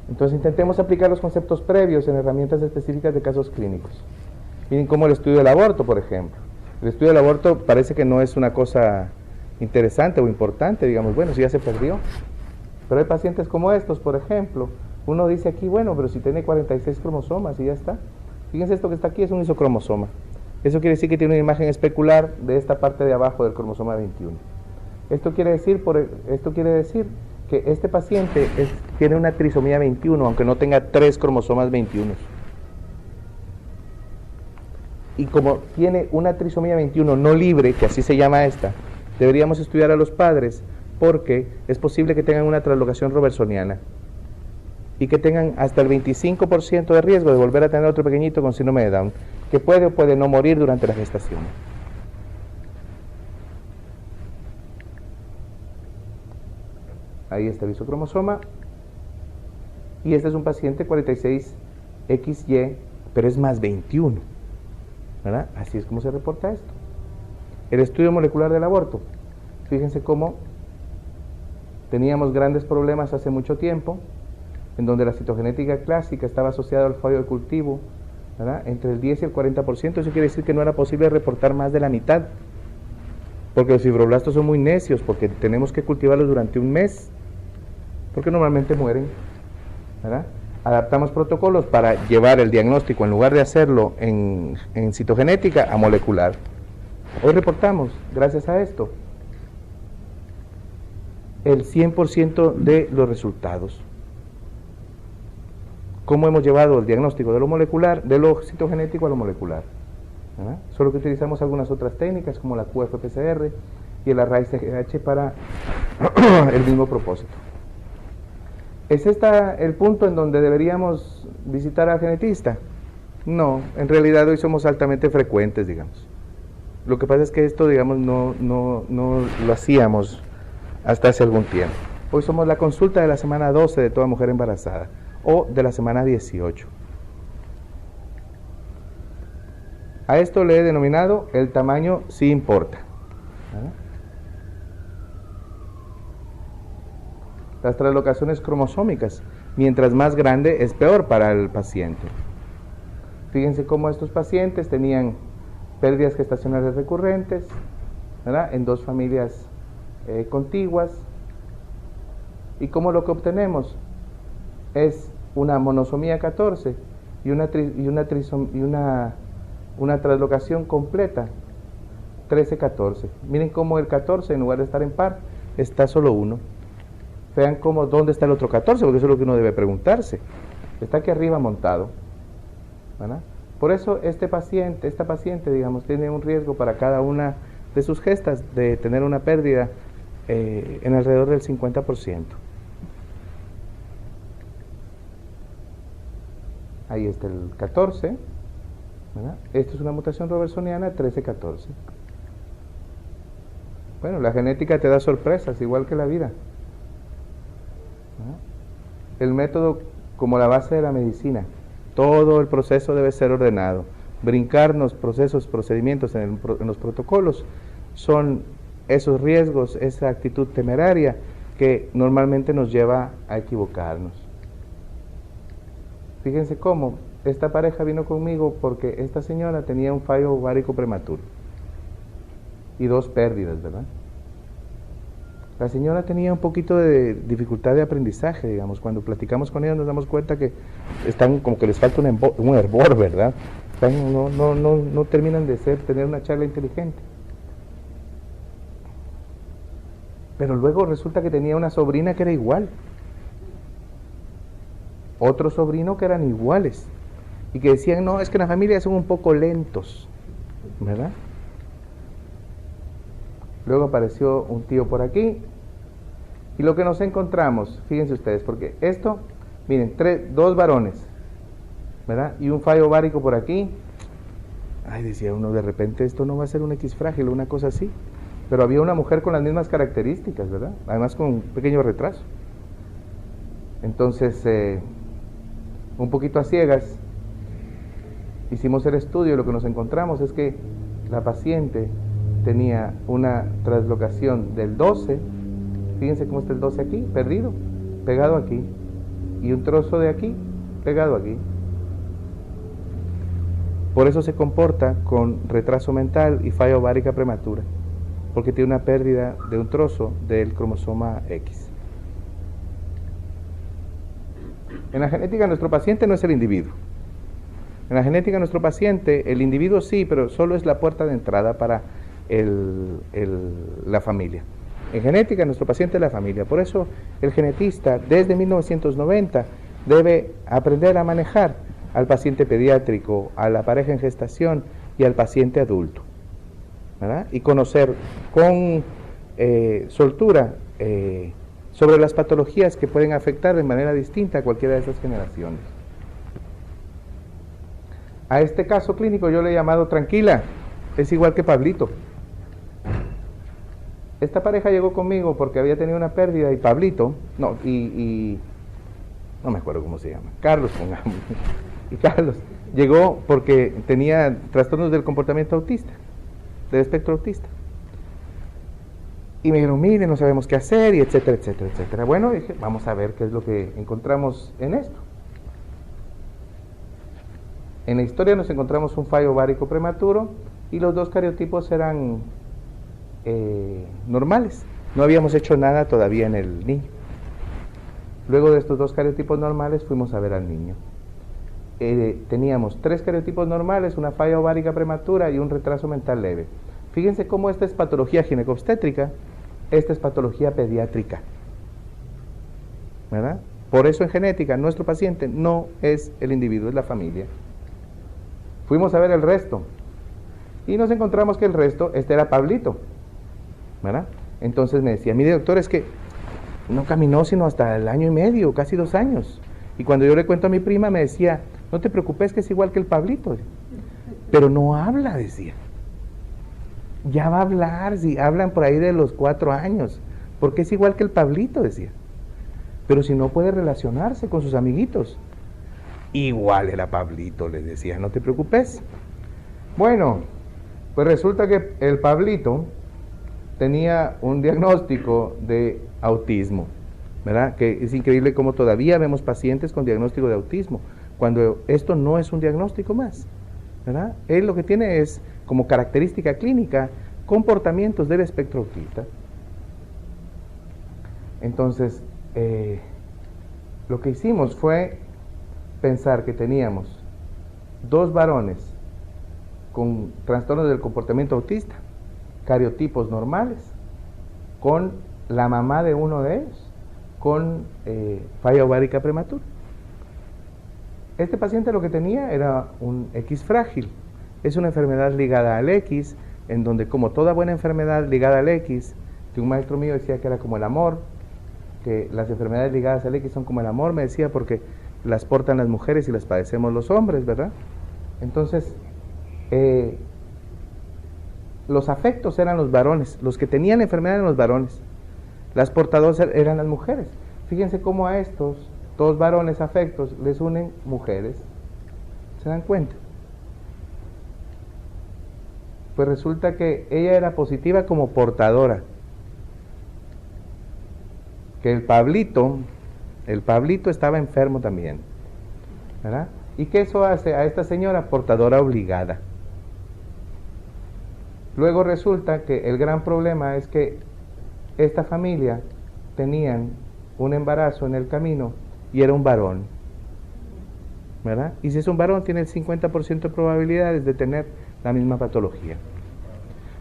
Entonces intentemos aplicar los conceptos previos en herramientas específicas de casos clínicos. Miren como el estudio del aborto, por ejemplo. El estudio del aborto parece que no es una cosa interesante o importante, digamos, bueno, si ya se perdió. Pero hay pacientes como estos, por ejemplo, uno dice aquí, bueno, pero si tiene 46 cromosomas y ya está. Fíjense, esto que está aquí es un isocromosoma. Eso quiere decir que tiene una imagen especular de esta parte de abajo del cromosoma 21. Esto quiere decir que este paciente tiene una trisomía 21, aunque no tenga 3 cromosomas 21. Y como tiene una trisomía 21 no libre, que así se llama esta, deberíamos estudiar a los padres porque es posible que tengan una translocación robertsoniana y que tengan hasta el 25% de riesgo de volver a tener otro pequeñito con síndrome de Down, que puede o puede no morir durante la gestación. Ahí está el isocromosoma. Y este es un paciente 46XY, pero es más 21. ¿Verdad? Así es como se reporta esto. El estudio molecular del aborto. Fíjense cómo teníamos grandes problemas hace mucho tiempo, en donde la citogenética clásica estaba asociada al fallo de cultivo, ¿verdad? Entre el 10 y el 40%. Eso quiere decir que no era posible reportar más de la mitad, porque los fibroblastos son muy necios, porque tenemos que cultivarlos durante un mes, porque normalmente mueren, ¿verdad? Adaptamos protocolos para llevar el diagnóstico, en lugar de hacerlo en citogenética, a molecular. Hoy reportamos, gracias a esto, el 100% de los resultados. ¿Cómo hemos llevado el diagnóstico de lo molecular, de lo citogenético a lo molecular? ¿Verdad? Solo que utilizamos algunas otras técnicas como la QFPCR y el array CGH para el mismo propósito. ¿Es este el punto en donde deberíamos visitar al genetista? No, en realidad hoy somos altamente frecuentes, digamos. Lo que pasa es que esto, digamos, no lo hacíamos hasta hace algún tiempo. Hoy somos la consulta de la semana 12 de toda mujer embarazada o de la semana 18. A esto le he denominado el tamaño sí importa. ¿Verdad? Las translocaciones cromosómicas, mientras más grande es peor para el paciente. Fíjense cómo estos pacientes tenían pérdidas gestacionales recurrentes, ¿verdad? En 2 familias contiguas, y cómo lo que obtenemos es una monosomía 14 y una translocación completa 13-14. Miren cómo el 14, en lugar de estar en par, está solo 1. Vean cómo, ¿dónde está el otro 14? Porque eso es lo que uno debe preguntarse. Está aquí arriba montado, ¿verdad? Por eso esta paciente, digamos, tiene un riesgo para cada una de sus gestas de tener una pérdida en alrededor del 50%. Ahí está el 14, ¿verdad? Esto es una mutación robertsoniana 13-14. Bueno, la genética te da sorpresas, igual que la vida. El método como la base de la medicina. Todo el proceso debe ser ordenado. Brincarnos procedimientos en los protocolos son esos riesgos, esa actitud temeraria que normalmente nos lleva a equivocarnos. Fíjense cómo esta pareja vino conmigo porque esta señora tenía un fallo ovárico prematuro y 2 pérdidas, ¿verdad? La señora tenía un poquito de dificultad de aprendizaje, digamos. Cuando platicamos con ella nos damos cuenta que están como que les falta un hervor, ¿verdad? No terminan de tener una charla inteligente. Pero luego resulta que tenía una sobrina que era igual. Otro sobrino que eran iguales. Y que decían, no, es que en la familia son un poco lentos, ¿verdad? Luego apareció un tío por aquí. Y lo que nos encontramos, fíjense ustedes, porque esto, miren, 2 varones, ¿verdad? Y un fallo ovárico por aquí. Ay, decía uno, de repente esto no va a ser un X frágil o una cosa así. Pero había una mujer con las mismas características, ¿verdad? Además con un pequeño retraso. Entonces, un poquito a ciegas, hicimos el estudio y lo que nos encontramos es que la paciente tenía una translocación del 12, fíjense cómo está el 12 aquí, perdido, pegado aquí, y un trozo de aquí pegado aquí. Por eso se comporta con retraso mental y falla ovárica prematura, porque tiene una pérdida de un trozo del cromosoma X. En la genética nuestro paciente no es el individuo. En la genética de nuestro paciente, el individuo sí, pero solo es la puerta de entrada para la familia. En genética, nuestro paciente es la familia. Por eso, el genetista, desde 1990, debe aprender a manejar al paciente pediátrico, a la pareja en gestación y al paciente adulto, ¿verdad? Y conocer con soltura sobre las patologías que pueden afectar de manera distinta a cualquiera de esas generaciones. A este caso clínico yo le he llamado tranquila, es igual que Pablito. Esta pareja llegó conmigo porque había tenido una pérdida y Pablito, no me acuerdo cómo se llama, Carlos, pongamos, y Carlos llegó porque tenía trastornos del comportamiento autista, del espectro autista. Y me dijeron, mire, no sabemos qué hacer, y etcétera, etcétera, etcétera. Bueno, dije, vamos a ver qué es lo que encontramos en esto. En la historia nos encontramos un fallo ovárico prematuro y los dos cariotipos eran normales. No habíamos hecho nada todavía en el niño. Luego de estos dos cariotipos normales fuimos a ver al niño. Teníamos 3 cariotipos normales, una falla ovárica prematura y un retraso mental leve. Fíjense cómo esta es patología ginecobstétrica, esta es patología pediátrica, ¿verdad? Por eso en genética nuestro paciente no es el individuo, es la familia. Fuimos a ver el resto y nos encontramos que el resto, este era Pablito, ¿verdad? Entonces me decía, mire doctor, es que no caminó sino hasta el año y medio, casi 2 años. Y cuando yo le cuento a mi prima me decía, no te preocupes que es igual que el Pablito. Pero no habla, decía. Ya va a hablar, si hablan por ahí de los 4 años, porque es igual que el Pablito, decía. Pero si no puede relacionarse con sus amiguitos. Igual era Pablito, les decía, no te preocupes. Bueno, pues resulta que el Pablito tenía un diagnóstico de autismo, ¿verdad? Que es increíble cómo todavía vemos pacientes con diagnóstico de autismo, cuando esto no es un diagnóstico más, ¿verdad? Él lo que tiene es, como característica clínica, comportamientos del espectro autista. Entonces, lo que hicimos fue pensar que teníamos 2 varones con trastornos del comportamiento autista, cariotipos normales, con la mamá de uno de ellos, con falla ovárica prematura. Este paciente lo que tenía era un X frágil. Es una enfermedad ligada al X, en donde, como toda buena enfermedad ligada al X, que un maestro mío decía que era como el amor, que las enfermedades ligadas al X son como el amor, me decía, porque las portan las mujeres y las padecemos los hombres, ¿verdad? Entonces, los afectos eran los varones, los que tenían la enfermedad eran los varones, las portadoras eran las mujeres. Fíjense cómo a estos 2 varones afectos les unen mujeres. ¿Se dan cuenta? Pues resulta que ella era positiva como portadora, que el Pablito estaba enfermo también, ¿verdad? ¿Y qué eso hace a esta señora? Portadora obligada. Luego resulta que el gran problema es que esta familia tenían un embarazo en el camino y era un varón, ¿verdad? Y si es un varón tiene el 50% de probabilidades de tener la misma patología.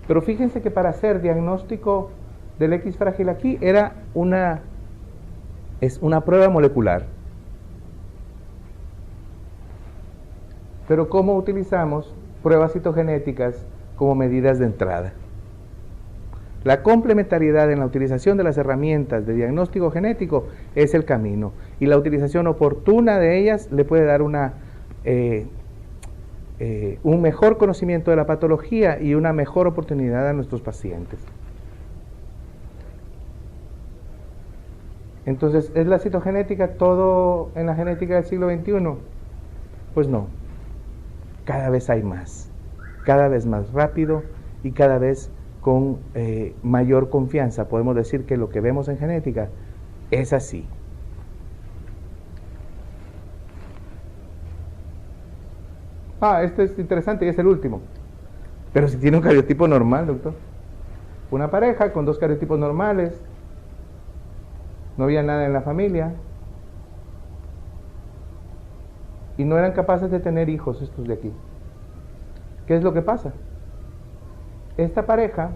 Pero fíjense que para hacer diagnóstico del X frágil aquí es una prueba molecular. Pero ¿cómo utilizamos pruebas citogenéticas como medidas de entrada? La complementariedad en la utilización de las herramientas de diagnóstico genético es el camino, y la utilización oportuna de ellas le puede dar un mejor conocimiento de la patología y una mejor oportunidad a nuestros pacientes. Entonces, ¿es la citogenética todo en la genética del siglo XXI? Pues no. Cada vez hay más, cada vez más rápido y cada vez con mayor confianza. Podemos decir que lo que vemos en genética es así. Ah, este es interesante y es el último. Pero si tiene un cariotipo normal, doctor. Una pareja con dos cariotipos normales, no había nada en la familia y no eran capaces de tener hijos estos de aquí. ¿Qué es lo que pasa? Esta pareja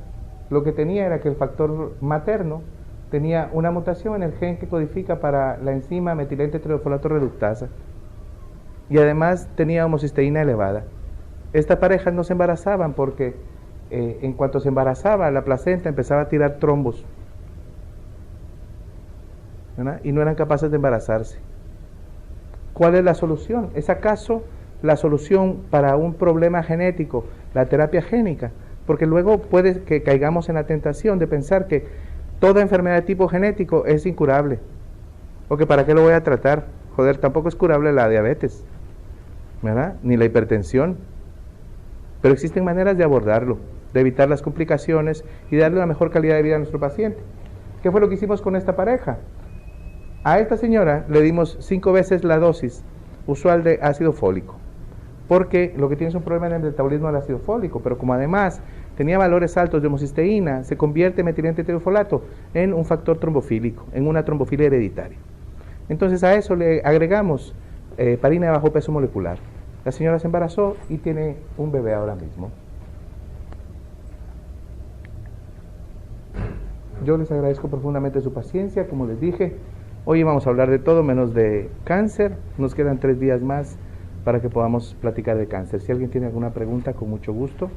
lo que tenía era que el factor materno tenía una mutación en el gen que codifica para la enzima metilente triofolato reductasa y además tenía homocisteína elevada. Estas parejas no se embarazaban porque en cuanto se embarazaba la placenta empezaba a tirar trombos, ¿verdad? Y no eran capaces de embarazarse. ¿Cuál es la solución? ¿Es acaso la solución para un problema genético la terapia génica? Porque luego puede que caigamos en la tentación de pensar que toda enfermedad de tipo genético es incurable. O que para qué lo voy a tratar. Joder, tampoco es curable la diabetes, ¿verdad? Ni la hipertensión. Pero existen maneras de abordarlo, de evitar las complicaciones y darle una mejor calidad de vida a nuestro paciente. ¿Qué fue lo que hicimos con esta pareja? A esta señora le dimos 5 veces la dosis usual de ácido fólico, porque lo que tiene es un problema en el metabolismo del ácido fólico, pero como además tenía valores altos de homocisteína, se convierte metilente triofolato en un factor trombofílico, en una trombofilia hereditaria. Entonces a eso le agregamos heparina de bajo peso molecular. La señora se embarazó y tiene un bebé ahora mismo. Yo les agradezco profundamente su paciencia. Como les dije, hoy vamos a hablar de todo menos de cáncer. Nos quedan 3 días más para que podamos platicar de cáncer. Si alguien tiene alguna pregunta, con mucho gusto.